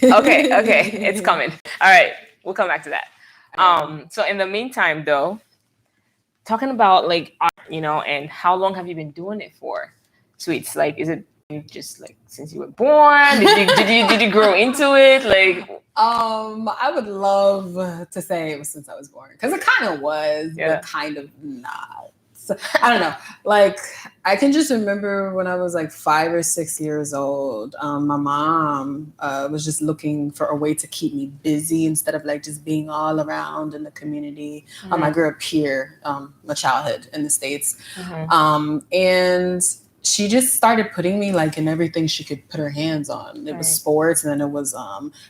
Okay, it's coming. All right, we'll come back to that. So in the meantime, though, talking about like art, and how long have you been doing it for? Sweets, like, is it just like since you were born? Did you grow into it? Like, I would love to say it was since I was born, because it kind of was, Yeah. but kind of not. So, I don't know. Like, I can just remember when I was like 5 or 6 years old, my mom was just looking for a way to keep me busy instead of like just being all around in the community. I grew up here, my childhood in the States. And she just started putting me like in everything she could put her hands on. It was sports, and then it was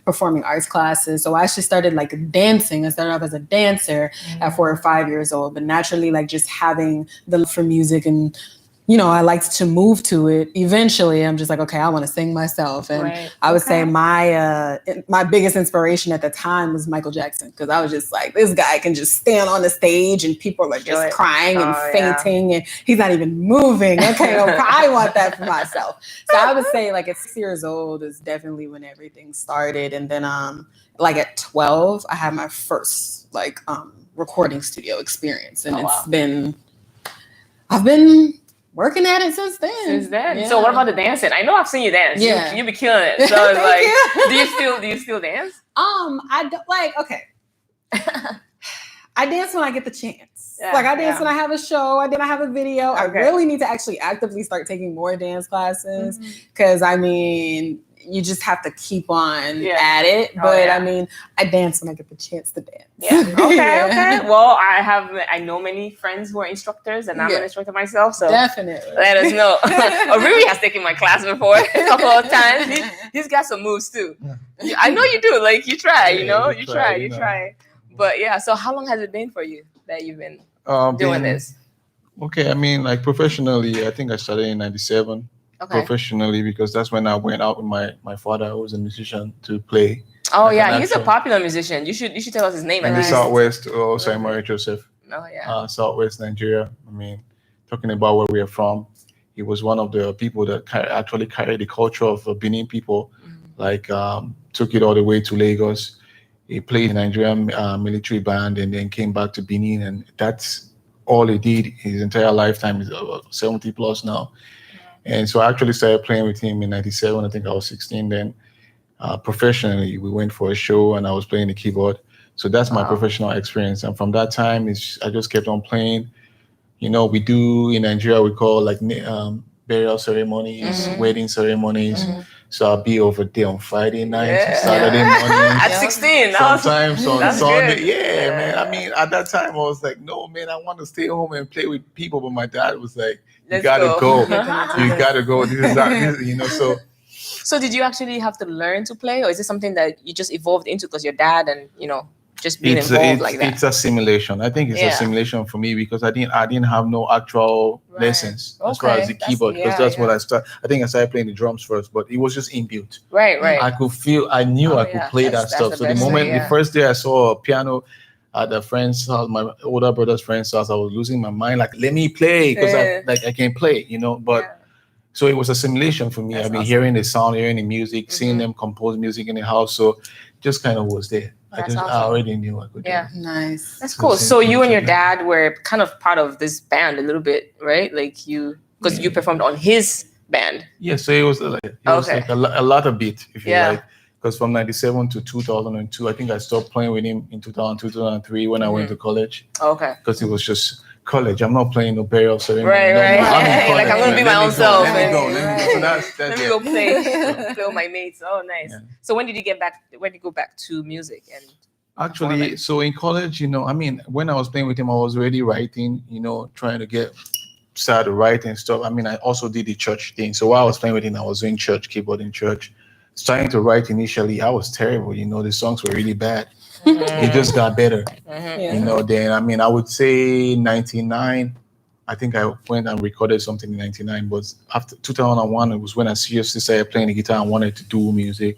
performing arts classes. So I actually started like dancing. I started off as a dancer at 4 or 5 years old, but naturally like just having the love for music, and I liked to move to it. Eventually, I'm just like, okay, I want to sing myself. And I would say my biggest inspiration at the time was Michael Jackson, because I was just like, this guy can just stand on the stage and people are just crying and fainting and he's not even moving. Okay, I want that for myself. So I would say like at 6 years old is definitely when everything started. And then like at 12, I had my first like recording studio experience. And I've been working at it since then. Yeah. So what about the dancing? I know I've seen you dance. Yeah. You be killing it. So it's like, do you still dance? I don't like, okay. I dance when I get the chance. Like I dance when I have a show, and then I have a video. I really need to actually actively start taking more dance classes, because I mean, you just have to keep on at it. But I mean, I dance when I get the chance to dance. Yeah. Okay. Well, I know many friends who are instructors, and I'm an instructor myself. So definitely let us know. Oriri has taken my class before a couple of times. He's got some moves too. Yeah. I know you do. Like you try. You try. But yeah. So how long has it been for you that you've been doing this? Okay. I mean, like professionally, I think I started in '97. Professionally, because that's when I went out with my father, who was a musician, to play. Oh like he's a popular musician. You should tell us his name. In the Southwest, Simon Joseph. Oh yeah. Southwest Nigeria. I mean, talking about where we are from, he was one of the people that actually carried the culture of Benin people. Like took it all the way to Lagos. He played in Nigerian military band, and then came back to Benin, and that's all he did his entire lifetime. Is 70 plus now. And so I actually started playing with him in '97. I think I was 16 then. Professionally, we went for a show, and I was playing the keyboard. So that's my professional experience. And from that time, I just kept on playing. We do in Nigeria, we call like burial ceremonies, wedding ceremonies. So I'll be over there on Friday night, Saturday morning. At 16, sometimes on Sunday. Good. Yeah, man. I mean, at that time, I was like, no, man, I want to stay home and play with people. But my dad was like, you gotta go. You gotta go. This is that, so. So did you actually have to learn to play, or is it something that you just evolved into because your dad and just being involved like that? It's a simulation. I think it's a simulation for me, because I didn't have no actual lessons as far as the keyboard, because that's what I started. I think I started playing the drums first, but it was just inbuilt. Right. I knew I could play that stuff. So the first day I saw a piano at a friend's house, my older brother's friend's house, I was losing my mind. Like, let me play, because I can play, But so it was a simulation for me. I've been hearing the sound, hearing the music, seeing them compose music in the house. So just kind of was there. I already knew I could do it. Nice. That's cool. So you and your dad were kind of part of this band a little bit, right? Like because you performed on his band. Yeah, so it was like a lot of beat, if you like. Because from '97 to 2002, I think I stopped playing with him in 2002, 2003 when I went to college. Okay. Because it was just college. I'm not playing no burial ceremony. Right. Like I'm gonna be my own self. Let me go. Let me go play with my mates. Oh, nice. Yeah. So when did you go back to music and? Actually, so in college, I mean, when I was playing with him, I was already writing. Trying to get started writing stuff. I mean, I also did the church thing. So while I was playing with him, I was doing church keyboard in church. Trying to write initially, I was terrible. The songs were really bad. It just got better. Then I mean, I would say '99. I think I went and recorded something in '99. But after 2001, it was when I seriously started playing the guitar and wanted to do music.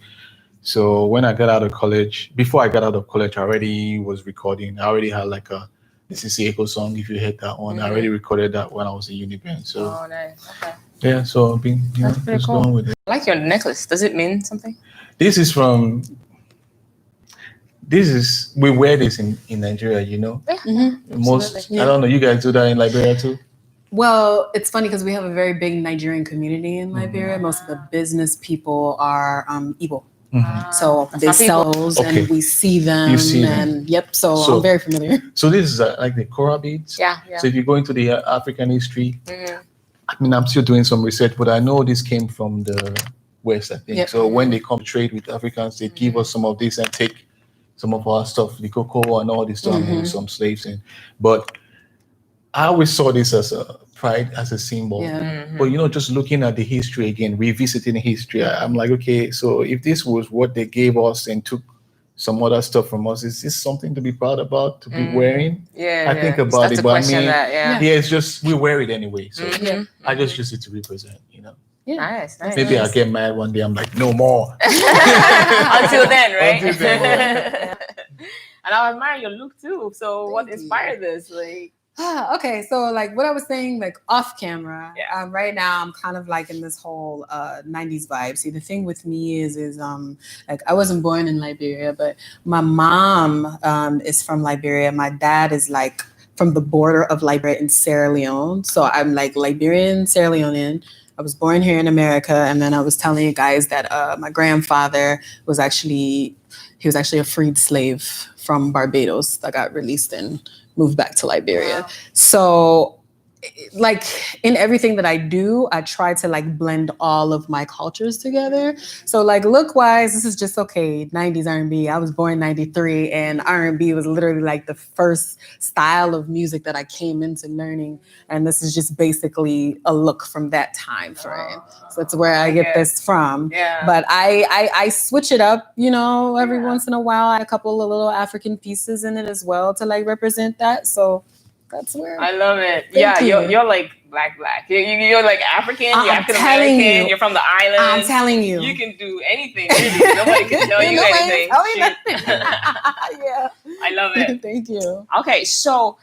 So when I got out of college, before I got out of college, I already was recording. I already had like a CC Echo song. If you hit that one, I already recorded that when I was in uni band. So. Oh, nice. Okay. Yeah, so I've been just going with it. I like your necklace. Does it mean something? This is we wear this in Nigeria, you know. Most absolutely. I don't know. You guys do that in Liberia too. Well, it's funny because we have a very big Nigerian community in Liberia. Most of the business people are Igbo. So That's they my people. sell Okay. and we see them. You see them. And yep, so So- I'm very familiar. So this is like the Kora beads. Yeah. So if you go into the African history, Mhm. I mean, I'm still doing some research, but I know this came from the West, I think. Yep. So when they come to trade with Africans, they give us some of this and take some of our stuff, the cocoa and all this stuff, and some slaves in. But I always saw this as a pride, as a symbol. Yeah. But you know, just looking at the history again, revisiting history, I'm like, okay, so if this was what they gave us and took some other stuff from us, is this something to be proud about, to be wearing? Yeah. I think yeah. about Start it, to but I question mean, that. Yeah. Yeah, it's just we wear it anyway. So Mhm. I just use it to represent, you know. Nice. Maybe I'll get mad one day. I'm like, no more. Until then, right? Until then, And I admire your look too. So what Thank you. inspired this? Like, Okay, so like what I was saying, like off camera, Yeah. right now I'm kind of like in this whole 90s vibe. See, the thing with me is like I wasn't born in Liberia, but my mom is from Liberia. My dad is like from the border of Liberia and Sierra Leone. So I'm like Liberian, Sierra Leonean. I was born here in America, and then I was telling you guys that my grandfather was actually a freed slave from Barbados that got released and moved back to Liberia. Wow. So like in everything that I do, I try to like blend all of my cultures together. So like look wise, this is just okay. 90s R&B. I was born in 93 and R&B was literally like the first style of music that I came into learning. And this is just basically a look from that time frame. So that's where I get this from. Yeah. But I switch it up, you know, every Yeah. once in a while. I add a couple of little African pieces in it as well to like represent that. So that's where I love it. Thank you. You're like black. You're like African. You're I'm African telling American. you. You're from the islands. I'm telling you. You can do anything. Really. Nobody can tell you Nobody anything. tell me Shoot. nothing. Yeah. I love it. Thank you. Okay, so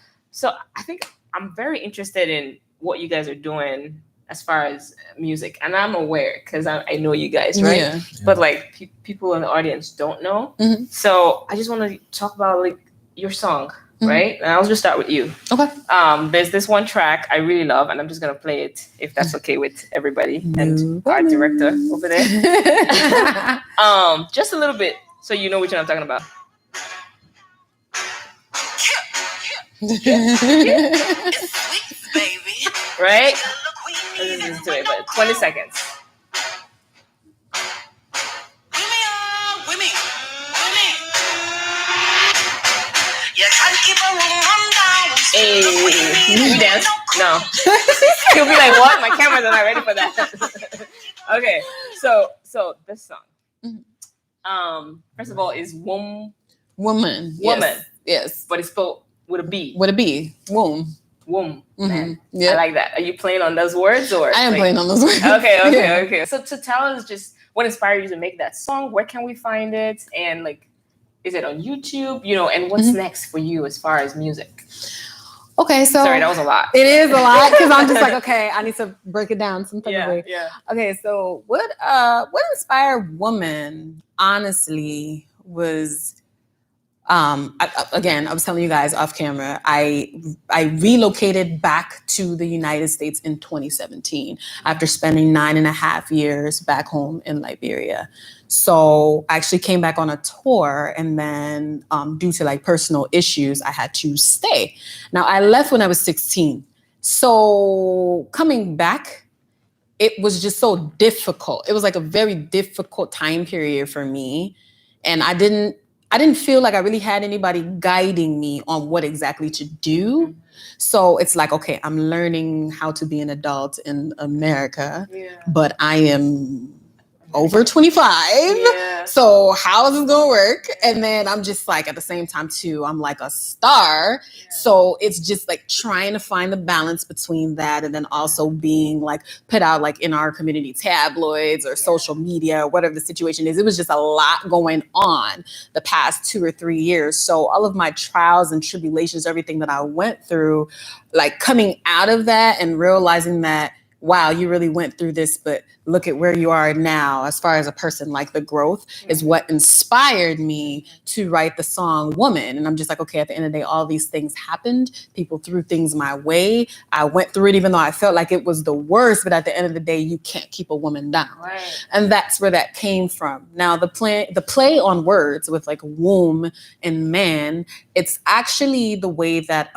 I think I'm very interested in what you guys are doing as far as music, and I'm aware because I know you guys, right? Yeah. But like people in the audience don't know, Mhm. so I just want to talk about like your song, Mhm. right? And I'll just start with you. Okay. There's this one track I really love, and I'm just gonna play it if that's okay with everybody and No our director problem. over there. Just a little bit, so you know which one I'm talking about. It's Sweetz, baby. Right? Look, we Let's need listen to it, but 20 seconds. Women. You can't keep a woman down. Hey, Look, can we dance? No. He'll be like, what? My cameras are not ready for that. Okay, so this song. First of all, is Woman. Woman. Yes. but it's spelled with a B. Would it be? Womb. Womb. Mhm. I Yeah. like that. Are you playing on those words or? I am like- playing on those words. Okay. Yeah. Okay. So to tell us just what inspired you to make that song, where can we find it, and like, is it on YouTube? You know, and what's next for you as far as music? Okay, so Sorry, that was a lot. it is a lot because I'm just like, okay, I need to break it down some type of way. Yeah. Okay, so what inspired Woman honestly was I was telling you guys off camera, I relocated back to the United States in 2017 after spending 9.5 years back home in Liberia. So I actually came back on a tour, and then due to like personal issues, I had to stay. Now I left when I was 16. So coming back, it was just so difficult. It was like a very difficult time period for me. And I didn't feel like I really had anybody guiding me on what exactly to do. So it's like, okay, I'm learning how to be an adult in America, but I am over 25. Yeah. So how is this gonna work? And then I'm just like, at the same time too, I'm like a star. So it's just like trying to find the balance between that and then also being like put out like in our community tabloids or social media, or whatever the situation is. It was just a lot going on the past 2 or 3 years. So all of my trials and tribulations, everything that I went through, like coming out of that and realizing that wow, you really went through this, but look at where you are now as far as a person. Like the growth is what inspired me to write the song Woman. And I'm just like, okay, at the end of the day, all these things happened. People threw things my way. I went through it, even though I felt like it was the worst. But at the end of the day, you can't keep a woman down. Right. And that's where that came from. Now, the play on words with like womb and man, it's actually the way that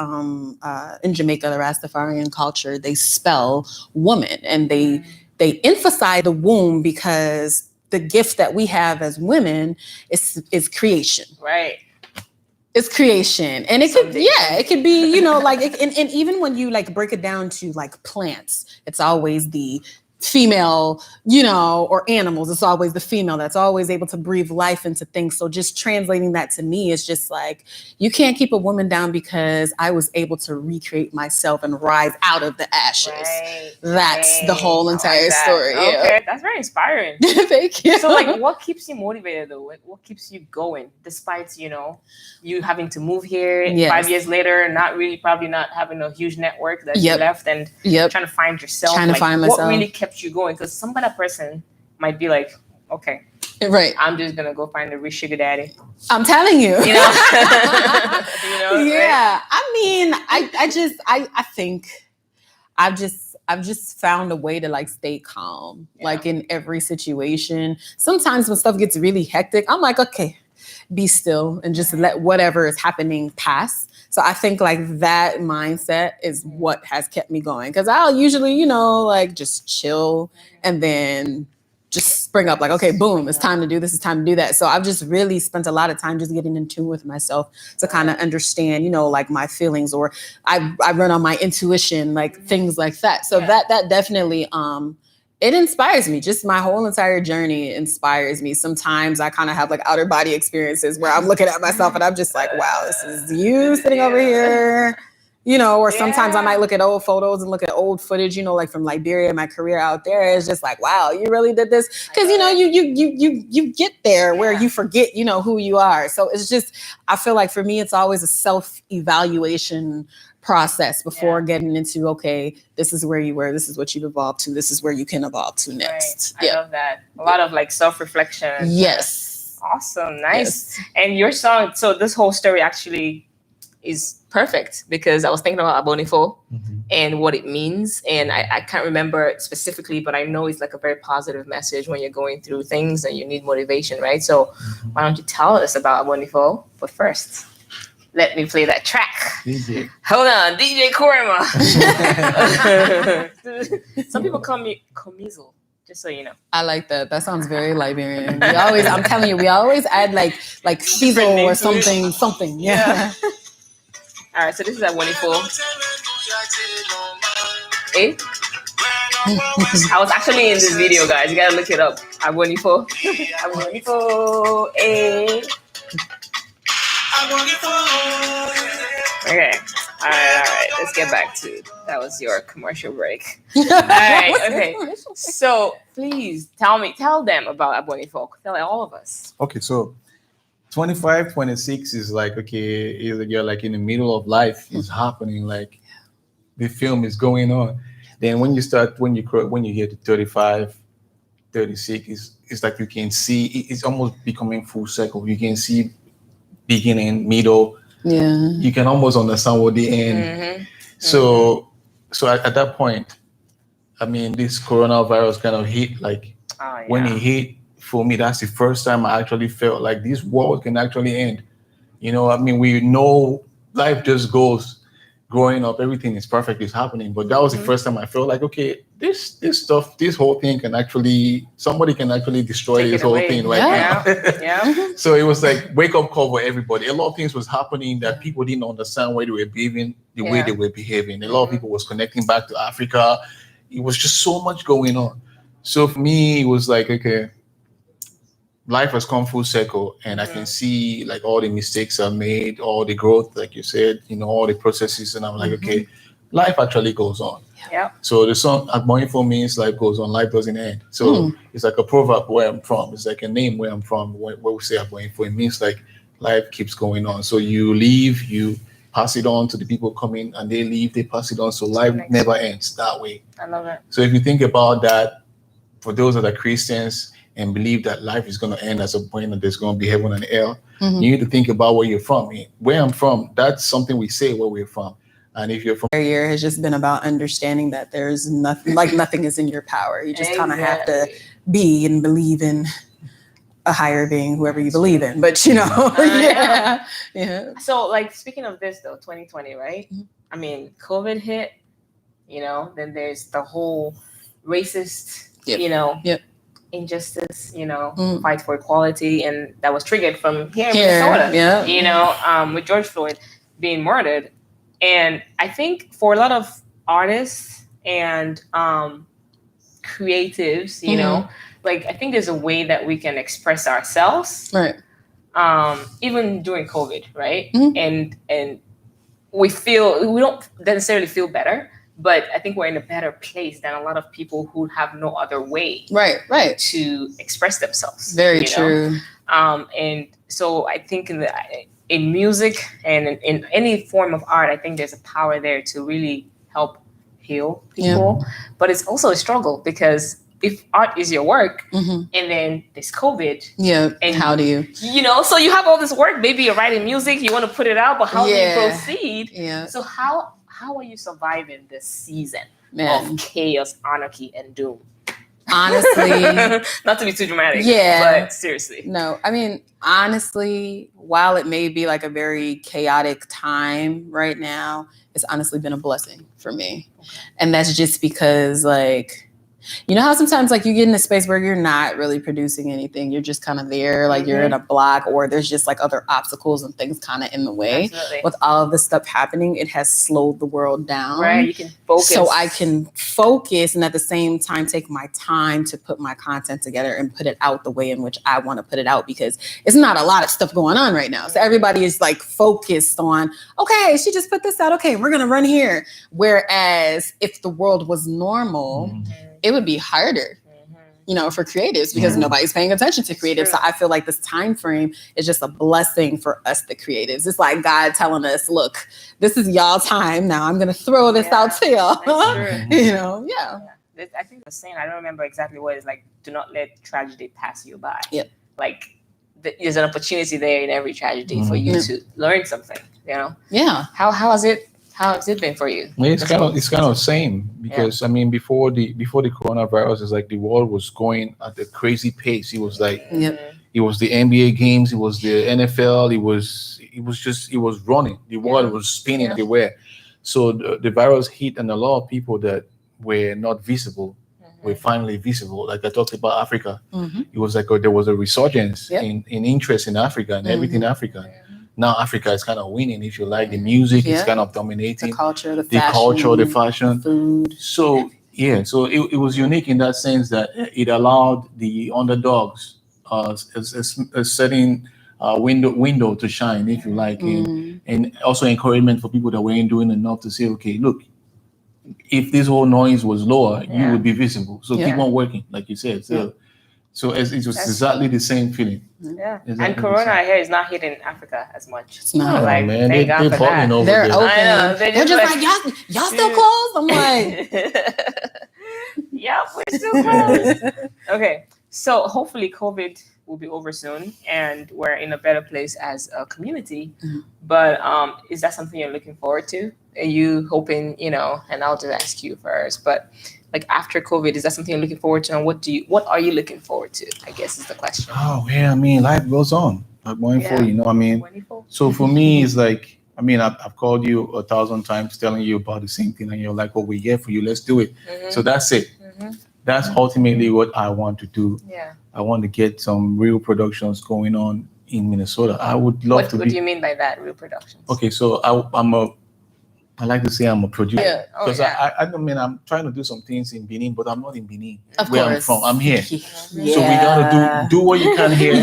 in Jamaica, the Rastafarian culture, they spell woman, and they emphasize the womb because the gift that we have as women is creation. Right. It's creation. And it could be, you know, like, and even when you like break it down to like plants, it's always the female, you know, or animals. It's always the female that's always able to breathe life into things. So just translating that to me is just like, you can't keep a woman down because I was able to recreate myself and rise out of the ashes. Right. That's the whole entire story. Okay, Yeah. that's very inspiring. Thank you. So, like, what keeps you motivated though? What keeps you going, despite you having to move here 5 years later, probably not having a huge network that you left, and trying to find yourself. Trying to find myself. What really kept you going? Because some other person might be like, okay, right, I'm just gonna go find a rich sugar daddy. I'm telling you. You know? Yeah. Right? I mean, I think I've just found a way to like stay calm, like in every situation. Sometimes when stuff gets really hectic, I'm like, okay, be still and just let whatever is happening pass. So I think like that mindset is what has kept me going. Cause I'll usually, like just chill and then just spring up like, okay, boom, it's time to do this, it's time to do that. So I've just really spent a lot of time just getting in tune with myself to kind of understand, like my feelings, or I run on my intuition, like things like that. So that definitely, it inspires me. Just my whole entire journey inspires me. Sometimes I kind of have like outer body experiences where I'm looking at myself and I'm just like, wow, this is you sitting over here, or sometimes I might look at old photos and look at old footage, like from Liberia, my career out there. It's just like, wow, you really did this. Cause you get there where you forget, who you are. So it's just, I feel like for me, it's always a self-evaluation process before getting into, okay, this is where you were, this is what you've evolved to, this is where you can evolve to next. Right. I love that. A lot of like self-reflection. Yes. Awesome. Nice. Yes. And your song, so this whole story actually is perfect because I was thinking about Abonifo and what it means. And I can't remember it specifically, but I know it's like a very positive message when you're going through things and you need motivation, right? So why don't you tell us about Abonifo? But first, let me play that track. DJ. Hold on, DJ Korima. Some people call me Comizel, just so you know. I like that. That sounds very Liberian. I'm telling you, we always add like Fizzle or something. Yeah. All right, so this is Abonifo. Eh? I was actually in this video, guys. You gotta look it up. Abonifo. Abonifo. Eh? Okay. All right. Let's get back to that. Was your commercial break. All right. Okay. So please tell them about Abonifo. Tell all of us. Okay. So 25, 26 is like, okay, you're like in the middle of life. It's happening. Like the film is going on. Then when you get to 35, 36, it's like you can see it's almost becoming full circle. You can see beginning, middle. Yeah. You can almost understand what the end. So at that point, I mean, this coronavirus kind of hit. Like when it hit, for me, that's the first time I actually felt like this world can actually end. I mean, we know life just goes. Growing up, everything is perfect, is happening. But that was the first time I felt like, okay, this stuff, this whole thing somebody can actually destroy this whole thing right now. Yeah. So it was like wake up call for everybody. A lot of things was happening that people didn't understand why they were behaving the way they were behaving. A lot of people was connecting back to Africa. It was just so much going on. So for me, it was like, okay, life has come full circle, and I can see like all the mistakes I made, all the growth, like you said, all the processes, and I'm like, okay, life actually goes on. Yeah. So the song Abonifo means life goes on, life doesn't end. So it's like a proverb where I'm from. It's like a name where I'm from. Where we say Abonifo, it means like life keeps going on. So you live, you pass it on to the people coming, and they leave, they pass it on. So life never ends that way. I love it. So if you think about that, for those that are Christians and believe that life is going to end at some point and there's going to be heaven and hell, you need to think about where you're from. Where I'm from, that's something we say where we're from. And if you're from year has just been about understanding that there's nothing, like nothing is in your power. You just kind of have to be and believe in a higher being, whoever you believe in. But yeah. So like, speaking of this though, 2020, right? I mean, COVID hit, then there's the whole racist, injustice, fight for equality. And that was triggered from here in Minnesota, with George Floyd being murdered. And I think for a lot of artists and creatives, like I think there's a way that we can express ourselves, right? Even during COVID, right? And we don't necessarily feel better, but I think we're in a better place than a lot of people who have no other way, right, to express themselves. Very true. And so I think in music and in any form of art, I think there's a power there to really help heal people. But it's also a struggle because if art is your work and then there's COVID. And how do you? So you have all this work, maybe you're writing music, you want to put it out, but how do you proceed? So how are you surviving this season of chaos, anarchy, and doom? Honestly, not to be too dramatic, but seriously. No, I mean, honestly, while it may be like a very chaotic time right now, it's honestly been a blessing for me. And that's just because, like, you know how sometimes like you get in a space where you're not really producing anything, you're just kind of there, like you're in a block, or there's just like other obstacles and things kind of in the way. Absolutely. With all of this stuff happening, it has slowed the world down. Right, you can focus. So I can focus and at the same time take my time to put my content together and put it out the way in which I want to put it out, because it's not a lot of stuff going on right now. So everybody is like focused on, okay, she just put this out. Okay, we're going to run here. Whereas if the world was normal, it would be harder, for creatives, because nobody's paying attention to creatives. So I feel like this time frame is just a blessing for us, the creatives. It's like God telling us, look, this is y'all time now. I'm going to throw this out to y'all. That's true. I think the saying, I don't remember exactly what it's like, do not let tragedy pass you by. Like there's an opportunity there in every tragedy for you to learn something, How has it been for you? It's kind of same, because I mean before the coronavirus, it's like the world was going at a crazy pace. It was like it was the NBA games, it was the NFL, it was running. The world was spinning everywhere. So the virus hit, and a lot of people that were not visible were finally visible. Like I talked about Africa. It was like there was a resurgence in interest in Africa and everything in Africa. Now Africa is kind of winning, if you like. The music is kind of dominating. The culture, the fashion, food. So it was unique in that sense that it allowed the underdogs a certain window to shine, if you like, and also encouragement for people that weren't doing enough to say, okay, look, if this whole noise was lower, you would be visible. So keep on working, like you said. So it was exactly the same feeling. Exactly. And Corona here is not hitting Africa as much. It's not. Like, man, thank God they're for falling that. over They're there. open. I know. They're just like, y'all still closed? I'm like, yeah, we're still closed. Okay, so hopefully COVID will be over soon and we're in a better place as a community. But is that something you're looking forward to? Are you hoping, and I'll just ask you first, but like after COVID, is that something you're looking forward to? And what are you looking forward to, I guess is the question. Oh, yeah, I mean, life goes on. I'm going for, I mean, so for me, it's like, I mean, I've called you 1,000 times telling you about the same thing, and you're like, oh, we're here for you, let's do it. So that's it. That's ultimately what I want to do. I want to get some real productions going on in Minnesota. I would love to. What do you mean by that, real productions? Okay, so I like to say I'm a producer. Because I mean, I'm trying to do some things in Benin, but I'm not in Benin. Where I'm from, I'm here. So we gotta do what you can here.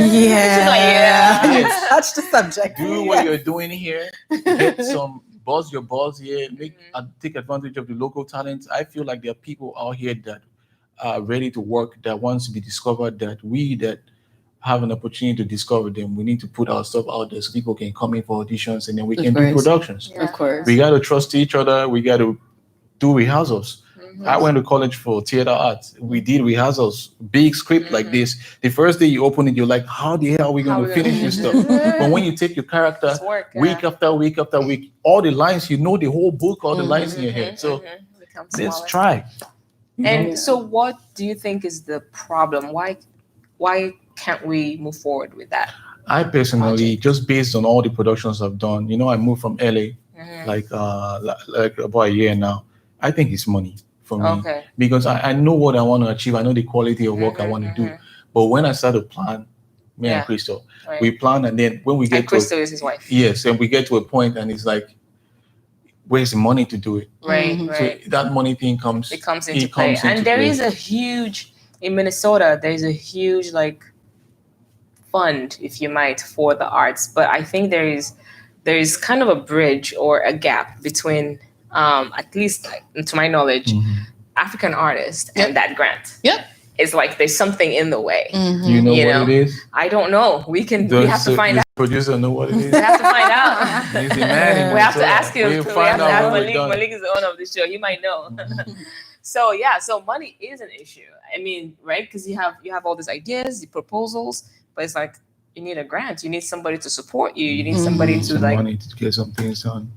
Touch the subject. Do what you're doing here. Get some buzz your balls here. Take advantage of the local talents. I feel like there are people out here that are ready to work, that wants to be discovered, that have an opportunity to discover them, we need to put our stuff out there so people can come in for auditions and then we Of can do course. productions. Of course. We got to trust each other. We got to do rehearsals. Mhm. I went to college for theater arts. We did rehearsals, big script like this. The first day you open it, you're like, how the hell are we How going we to gonna finish do this this? stuff? But when you take your character It's work, week after week after week, all the lines, you know the whole book, all the lines in your head. So Become let's smaller. try. And Yeah. so, what do you think is the problem? Why can't we move forward with that? I personally, Project. just based on all the productions I've done, I moved from LA like about a year now. I think it's money for me Okay. because I know what I want to achieve. I know the quality of work I want to do. But when I start to plan, me and Crystal, Right. we plan, and then when we get And Crystal is his wife. yes, and we get to a point, and it's like, where's the money to do it? Right. Mhm. Right. So that money thing comes. It comes it into play. comes into And there play. is a huge in Minnesota. There's a huge fund, if you might, for the arts. But I think there is kind of a bridge or a gap between, at least to my knowledge, African artists and that grant. Yep. It's like there's something in the way. Mhm. You know You what know? it is? I don't know. We have to find Does out. the producer know what it is? We have to find out. He's the man in We have to Minnesota. ask him. We'll We find have to out ask when we're Malik. done. Malik is the owner of the show. He might know. So money is an issue. I mean, right? Because you have all these ideas, the proposals, but it's like you need a grant. You need somebody to support you. You need somebody to Some money to get some things done.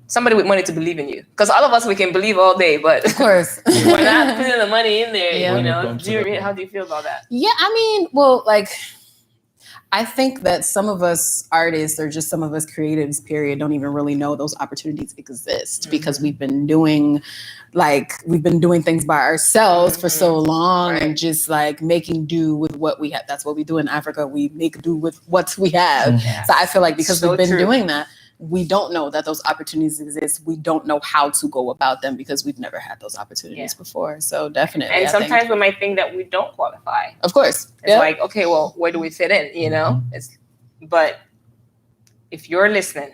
somebody with money to believe in you. Because all of us, we can believe all day, but Of course. we're not putting the money in there. Yeah. When it comes to that. How do you feel about that? Yeah, I mean, well, I think that some of us artists or just some of us creatives, period, don't even really know those opportunities exist because we've been doing things by ourselves for so long and just making do with what we have. That's what we do in Africa. We make do with what we have. So I feel like because So we've been true. doing that, we don't know that those opportunities exist. We don't know how to go about them because we've never had those opportunities before. So definitely. And I sometimes think, we might think that we don't qualify. of course. It's like, okay, well, where do we fit in? But if you're listening,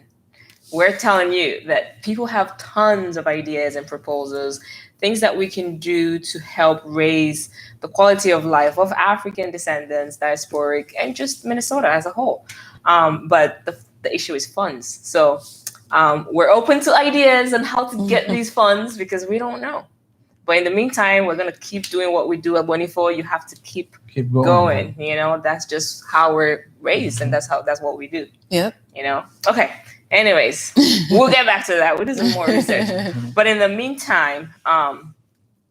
we're telling you that people have tons of ideas and proposals, things that we can do to help raise the quality of life of African descendants, diasporic, and just Minnesota as a whole. But the issue is funds. So we're open to ideas on how to get these funds because we don't know. But in the meantime, we're going to keep doing what we do at Bonifo. You have to keep going. That's just how we're raised, and that's what we do. Yep. Okay. Anyways, we'll get back to that. We'll do some more research. But in the meantime,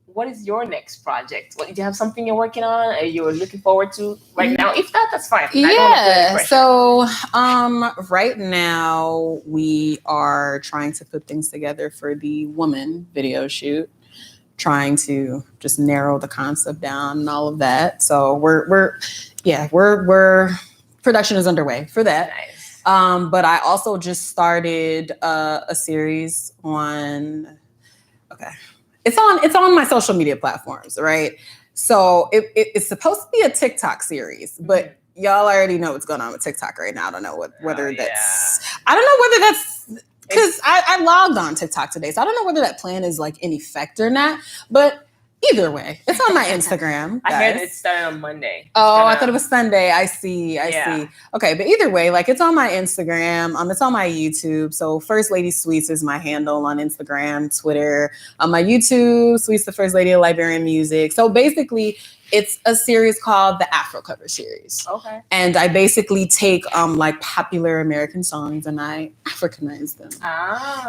what is your next project? Do you have something you're working on or you're looking forward to right now? If not, that's fine. So right now we are trying to put things together for the woman video shoot, trying to just narrow the concept down and all of that. So we're production is underway for that. Nice. But I also just started a series on. Okay, it's on my social media platforms, right? So it's supposed to be a TikTok series, but y'all already know what's going on with TikTok right now. I don't know whether that's because I logged on TikTok today, so I don't know whether that plan is in effect or not. But either way, it's on my Instagram. I heard it started on Monday. Oh, I thought it was Sunday. I see. Okay, but either way, it's on my Instagram. It's on my YouTube. So First Lady Sweetz is my handle on Instagram, Twitter. On my YouTube, Sweetz, the First Lady of Liberian Music. So basically, it's a series called the Afro Cover Series. Okay. And I basically take popular American songs and I Africanize them.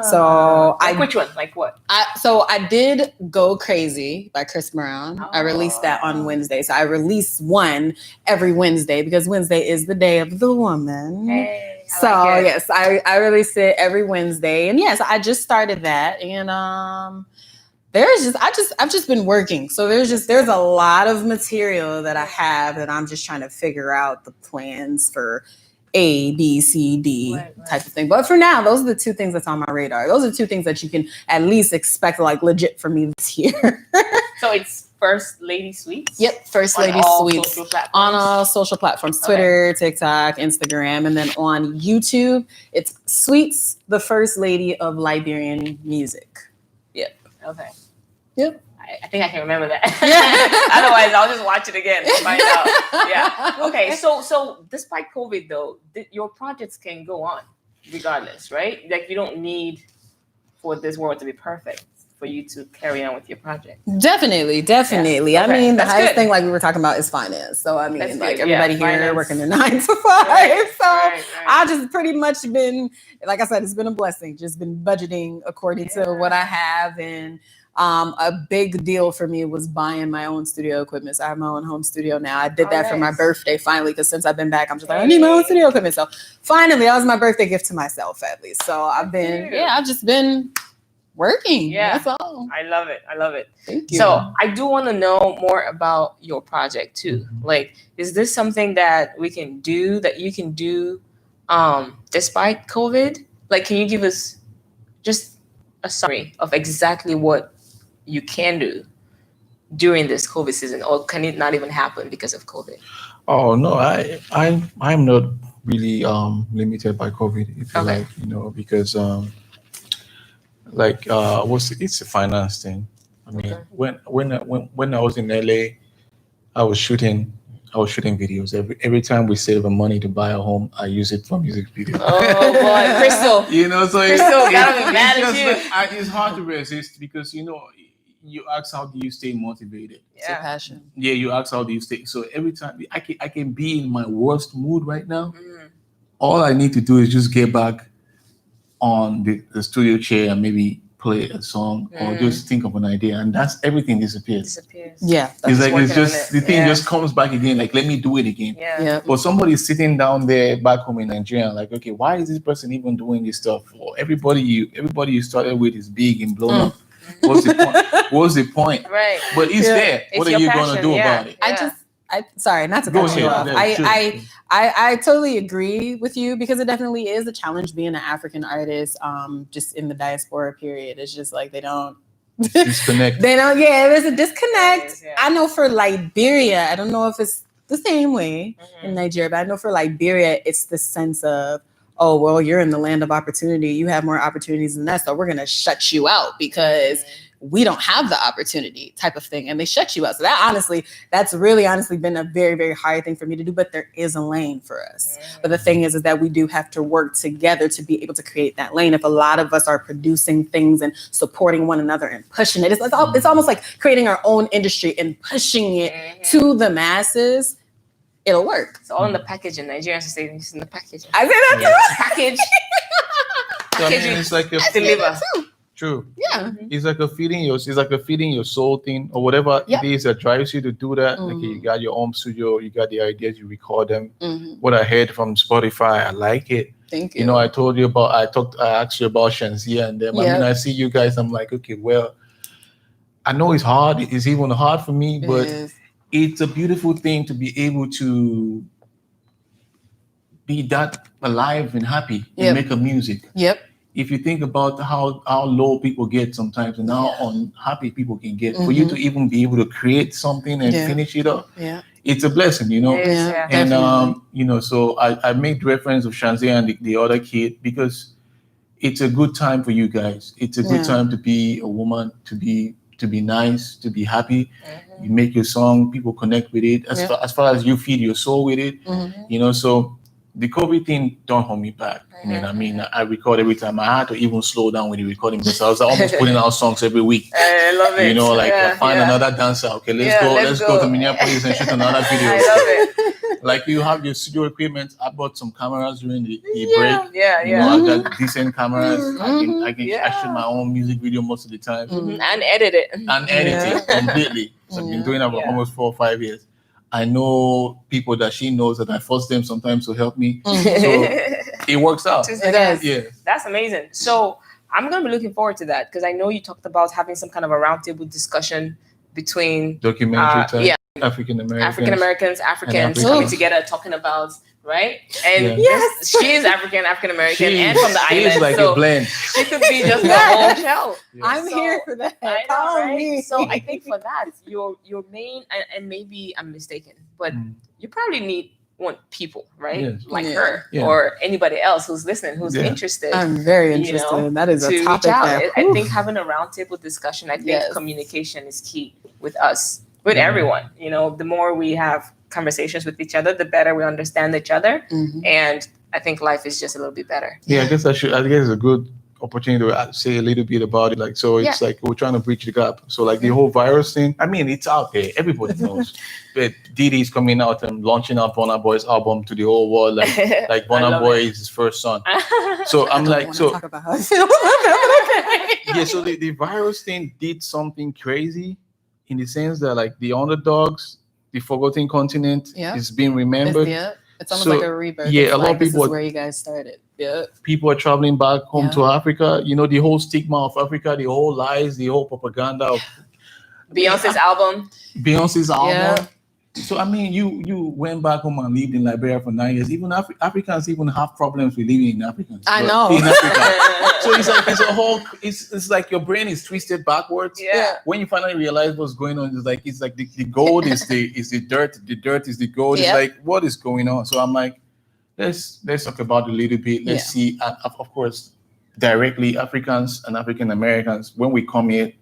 So which one? Like what? I did Go Crazy by Chris Brown. I released that on Wednesday. So I release one every Wednesday because Wednesday is the day of the woman. Hey, Yes, I release it every Wednesday. And yes, I just started that. And I've just been working. So there's a lot of material that I have that I'm just trying to figure out the plans for A, B, C, D type of thing. But for now, those are the two things that's on my radar. Those are two things that you can at least expect legit from me this year. So it's First Lady Sweetz? Yep, First Lady Sweetz on all social platforms, Twitter, TikTok, Instagram, and then on YouTube, it's Sweetz, the First Lady of Liberian Music. Yep. Okay. Yep. I I think I can remember that. Yeah. Otherwise, I'll just watch it again and find out. Yeah. Okay. So despite COVID, though, your projects can go on regardless, right? Like you don't need for this world to be perfect for you to carry on with your project. Definitely. Yeah. I Okay, mean, the that's highest good. thing, like we were talking about, is finance. So I mean, That's like good. everybody Yeah, here finance. working a 9 to 5. Right, So right. I just pretty much been, like I said, it's been a blessing. Just been budgeting according to what I have, and a big deal for me was buying my own studio equipment. So I have my own home studio now. I did that for my Nice. birthday finally, because since I've been back, I'm just like, I need my own studio equipment. So finally, that was my birthday gift to myself, at least. So I've just been working. Yeah. That's all. I love it. Thank you. So I do want to know more about your project too. Like, is this something that we can do, that you can do despite COVID? Like, can you give us just a summary of exactly what you can do during this COVID season, or can it not even happen because of COVID? Oh no, I'm not really limited by COVID, if you Okay. like, because it's a finance thing. I mean, Okay. when I was in LA, I was shooting videos. Every time we save the money to buy a home, I use it for music videos. Oh boy, Crystal. So Crystal gotta be mad at you. it's hard to resist, because you ask, how do you stay motivated? It's a passion. Yeah, you ask, how do you stay? So every time I can be in my worst mood right now. All I need to do is just get back on the studio chair and maybe play a song or just think of an idea, and that's everything disappears. Yeah. It's like it's working on just it. the thing just comes back again. Like, let me do it again. Yeah. But somebody's sitting down there back home in Nigeria, like, okay, why is this person even doing this stuff? Or everybody you started with is big and blown up. What's the point? What's the point? Right. But it's there. It's What are your you passion, gonna do about it? Sorry, not to Go cut you off. ahead. Yeah, I totally agree with you, because it definitely is a challenge being an African artist, just in the diaspora period. It's just like they don't Disconnect. there's a disconnect. Yes, yeah. I know for Liberia, I don't know if it's the same way in Nigeria, but I know for Liberia, it's the sense of, oh, well, you're in the land of opportunity. You have more opportunities than us, so we're going to shut you out because we don't have the opportunity, type of thing. And they shut you out. So that's really honestly been a very, very hard thing for me to do. But there is a lane for us. But the thing is that we do have to work together to be able to create that lane. If a lot of us are producing things and supporting one another and pushing it, it's almost like creating our own industry and pushing it to the masses. It'll work. It's all in the packaging. Nigerians say it's in the packaging. I say that too. Package. So, I mean, it's like Deliver. True. Yeah. It's like a feeding your soul thing, or whatever it is that drives you to do that. Like, you got your own studio, you got the ideas, you record them. What I heard from Spotify, I like it. Thank you. I asked you about Shanzia and them. I mean, I see you guys, I'm like, okay, well, I know it's hard. It's even hard for me, but it's a beautiful thing to be able to be that alive and happy and make a music. Yep. If you think about how low people get sometimes and how unhappy people can get, for you to even be able to create something and finish it up, it's a blessing, And so I made reference of Shanzia and the other kid, because it's a good time for you guys. It's a good time to be a woman, to be nice, to be happy. You make your song, people connect with it. As far as you feed your soul with it, so the COVID thing don't hold me back. I mean, I record every time. I had to even slow down with the recording, because I was almost putting out songs every week. I love it. Find another dancer. Okay, let's go to Minneapolis and shoot another video. I love it. Like, you have your studio equipment. I bought some cameras during the break. I got decent cameras. I shoot my own music video most of the time. And edit it. Completely. So I've been doing it for almost 4 or 5 years. I know people that she knows that I force them sometimes to help me. So it works out. It does. Yeah. That's amazing. So I'm going to be looking forward to that, because I know you talked about having some kind of a roundtable discussion between documentary type, African Americans, Africans coming together, talking about, right? And she is African American, and from the island. She's like so a blend. She could be just the whole show. I'm here for that. I know, right? So I think for that, your main, and maybe I'm mistaken, but you probably need want people, right? Yes. Like Yeah. her Yeah. or anybody else who's listening, who's Yeah. interested. I'm very you interested. know, That is to a reach topic out. that I think having a roundtable discussion, I think Yes. communication is key with us, with Yeah. everyone. You know, the more we have conversations with each other, the better we understand each other. Mhm. And I think life is just a little bit better. Yeah, I guess it's a good opportunity to say a little bit about it. Like, so it's like we're trying to bridge the gap. So like the whole virus thing, I mean, it's out there. Everybody knows. But Didi's coming out and launching out Burna Boy's album to the whole world. Like I Burna love Boy it. is his first son. So I'm I don't like, wanna so talk about how I feel about that, but okay. yeah, so the virus thing did something crazy in the sense that like the underdogs, the forgotten continent Yeah. is being remembered. It's almost So, like a rebirth. yeah, It's a lot like, of this people- is where you guys started. Yeah. People are traveling back home Yeah. to Africa. You know, the whole stigma of Africa, the whole lies, the whole propaganda of Beyonce's album. Beyonce's album. Yeah. So I mean, you went back home and lived in Liberia for 9 years. Even Africans even have problems with living in Africans. I but know. in Africa. So it's like it's a whole. It's like your brain is twisted backwards. Yeah. When you finally realize what's going on, it's like the gold is the dirt. The dirt is the gold. Yeah. It's like what is going on? So I'm like, let's talk about it a little bit. Let's see. And of course, directly Africans and African Americans. When we come here,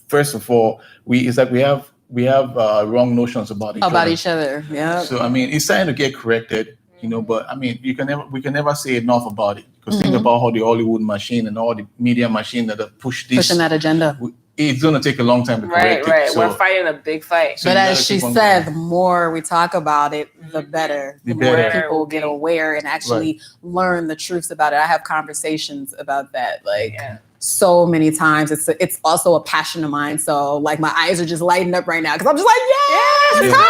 first of all, we have wrong notions about each other. Yeah. So I mean, it's starting to get corrected, you know. But I mean, we can never say enough about it because think about how the Hollywood machine and all the media machine that have pushing that agenda. It's gonna take a long time to correct Right. it. So, We're fighting a big fight. So But you as gotta she keep on said, going. the more we talk about it, the better. The more better. people get aware and actually learn the truths about it. I have conversations about that, like so many times. It's also a passion of mine. So like my eyes are just lighting up right now because I'm just like, yes, Yeah.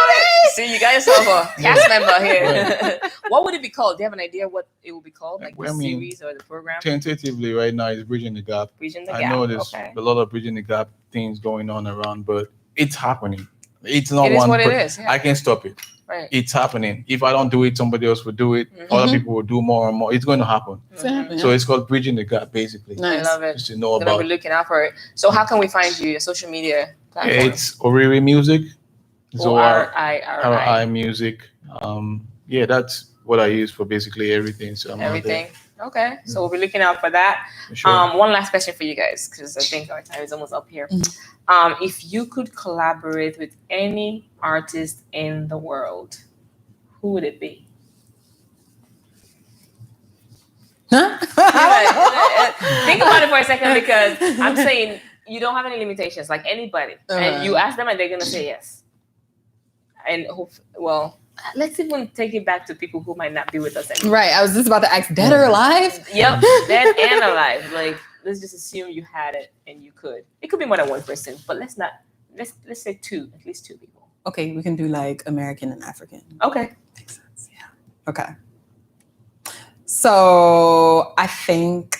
See, you got yourself a cast member here. What would it be called? Do you have an idea what it will be called? Like Well, the I mean, series or the program? Tentatively, right now is bridging the gap. Bridging the I Gap. know there's Okay. a lot of bridging the gap things going on around, but it's happening. It's not It is one. what it per- is, yeah. I can't stop it. Right. It's happening. If I don't do it, somebody else will do it. Other people will do more and more. It's going to happen. So it's called bridging the gap, basically. I love it. Just to know I'm gonna about be looking out for it. So how can we find you? Your social media platform? it's Oriri Music. ORIRI. RI Music. Yeah, that's what I use for basically everything. So I'm out Everything. Okay. So we'll be looking out for that. there. Sure. One last question for you guys, because I think our time is almost up here. If you could collaborate with any artist in the world, who would it be? Huh? Think about it for a second, because I'm saying you don't have any limitations, like anybody. And you ask them and they're going to say yes. And let's even take it back to people who might not be with us anymore. Right. I was just about to ask, dead or alive? Yep, dead and alive. Like, let's just assume you had it and you could. It could be more than one person, but let's say two, at least two people. Okay, we can do like American and African. Okay. Makes sense. Yeah. Okay. So I think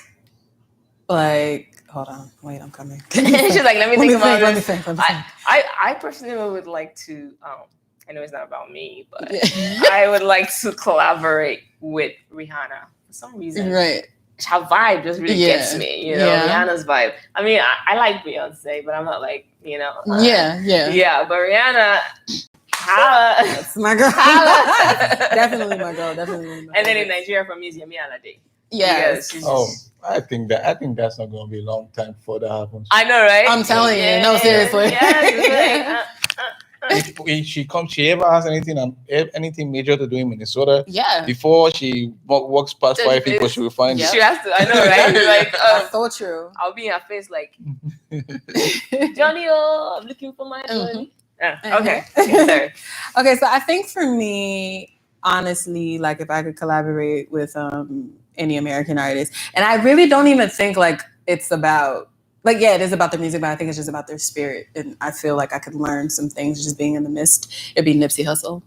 hold on, wait, I'm coming. She's like, let me think about Let me this. think. I personally would like to, I know it's not about me, but I would like to collaborate with Rihanna for some reason. Right. Her vibe just really gets me, you know, Rihanna's vibe. I mean, I like Beyonce, but I'm not like, you know. Yeah, but Rihanna, holla. That's my girl. Definitely my girl. And then in Nigeria from Museum Alade. Yes. I think that's not going to be a long time before that happens. I know, right? I'm telling you. No, seriously. Yes, If she ever has anything major to do in Minnesota, Yeah. before she walks past 5 people, she will find you. She has to. I know, right? Like, That's so true. I'll be in her face like, Johnny, I'm looking for my money. Okay. Sorry. Okay, so I think for me, honestly, like if I could collaborate with any American artist, and I really don't even think like it's about it is about their music, but I think it's just about their spirit, and I feel like I could learn some things just being in the midst. It'd be Nipsey Hussle.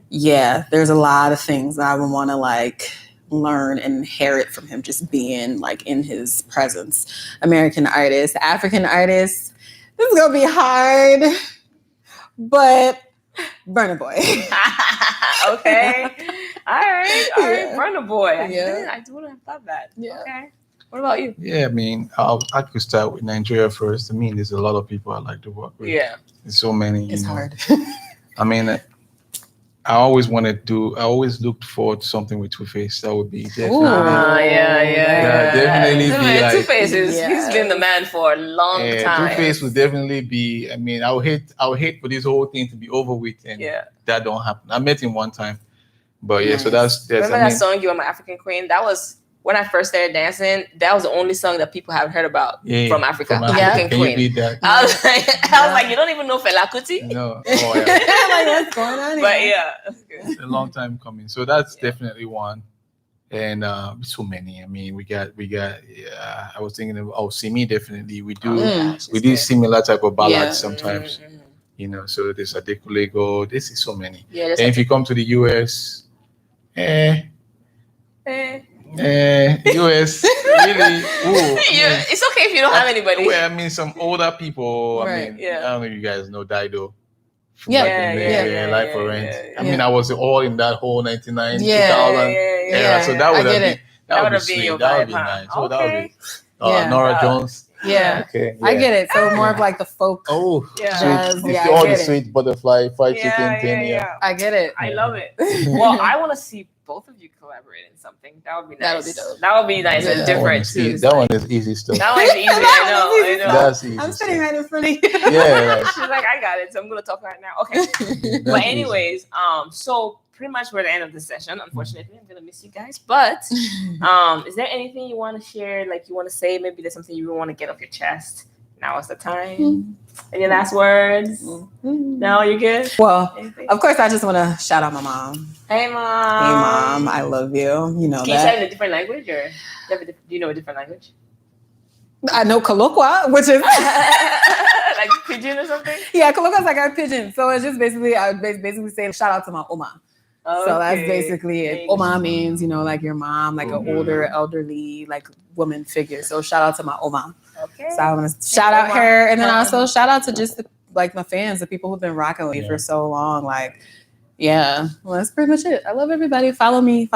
Yeah, there's a lot of things that I would want to like learn and inherit from him, just being like in his presence. American artist, African artist. This is gonna be hard, but Burna Boy. Okay. All right. Burna Boy. Yeah. I wouldn't have thought that. Yeah. Okay. What about you? Yeah, I mean, I could start with Nigeria first. I mean, there's a lot of people I like to work with. Yeah. There's so many. It's you know. hard. I mean, I always looked forward to something with Two-Face. That would be definitely. Yeah. Definitely be like. Two-Face he's been the man for a long time. Two-Face would definitely be. I mean, I would hate for this whole thing to be over with, and that don't happen. I met him one time, but yeah. So that's. Remember that song, "You Are My African Queen"? That was when I first started dancing. That was the only song that people have heard about from Africa. African Can Queen. you beat that? I was like, you don't even know Fela Kuti? No. Like, what's going on here? But yeah, it's a long time coming. So that's definitely one. And so many. I mean, we got. I was thinking of See Me. Definitely, we do. We do similar type of ballads sometimes. You know, so there's Adekulego. This is so many. Yeah. And if you come to the US, US really. Ooh, it's okay if you don't have anybody. Well, I mean, some older people. Right. I mean, I don't know if you guys know Dido. Life for Rent. I mean, I was all in that whole 99, 2000 era. So that would have been. That would be sweet. That would be nice. So that would be Nora Jones. Yeah. Okay. I get it. So more of like the folk. Oh, jazz. All the sweet butterfly, fried chicken thing. Yeah. I get it. I love it. Well, I want to see both of you collaborate in something. That would be nice. That would be dope. That would be nice and different too. That one is easy stuff. That one is easy. I know. That's easy. I'm sitting right in front of you. Yeah. She's like, I got it. So I'm gonna talk right now. Okay. But anyways, so pretty much we're at the end of the session. Unfortunately, I'm gonna miss you guys. But is there anything you want to share? Like you want to say? Maybe there's something you want to get off your chest. Now is the time. Any last words? No, you're good? Well, of course, I just want to shout out my mom. Hey, Mom. Hey, Mom. I love you. You know Can you say it in a different language? Or do you know a different language? I know Kolokwa, which is... like Pidgin or something? Yeah, Kolokwa's like our Pidgin. So it's just basically, I would basically say shout out to my Oma. Okay. So that's basically it. Oma means, like your mom, like an older, elderly, like woman figure. So shout out to my Oma. Okay. So I want to shout out her, and then also shout out to just my fans, the people who've been rocking with me for so long. Like, well, that's pretty much it. I love everybody. Follow me.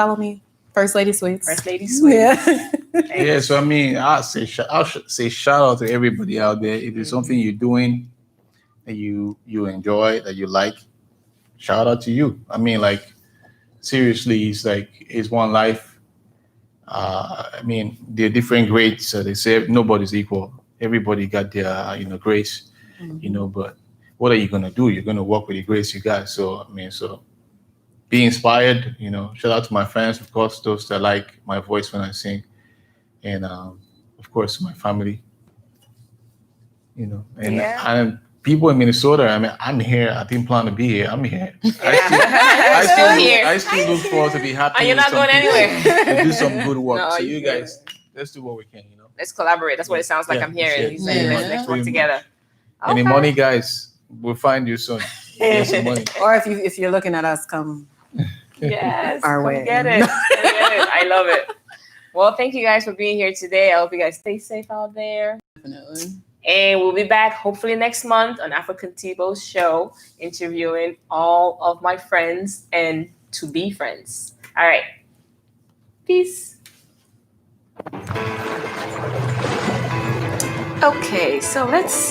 First Lady Sweetz. First Lady Sweetz. Yeah. So I mean, I'll say shout out to everybody out there. If there's something you're doing that you enjoy, that you like, shout out to you. I mean, like seriously, it's one life. I mean, they're different grades. So they say nobody's equal. Everybody got their, grace, but what are you going to do? You're going to work with the grace you got. So, I mean, be inspired, shout out to my fans, of course, those that like my voice when I sing. And, of course, my family, and people in Minnesota. I mean, I'm here. I didn't plan to be here. I'm here. I still look forward to be happy. And you're not going anywhere. To do some good work. No, so you guys, let's do what we can. Let's collaborate. That's what it sounds like. I'm hearing. He's saying let's work together. Any money, guys? We'll find you soon. Get some money. Or if you're looking at us, come. Yes, our way. Get it. I love it. Well, thank you guys for being here today. I hope you guys stay safe out there. Definitely. And we'll be back hopefully next month on AFROCONIGBO's show, interviewing all of my friends and to-be friends. All right. Peace. Okay, so let's see.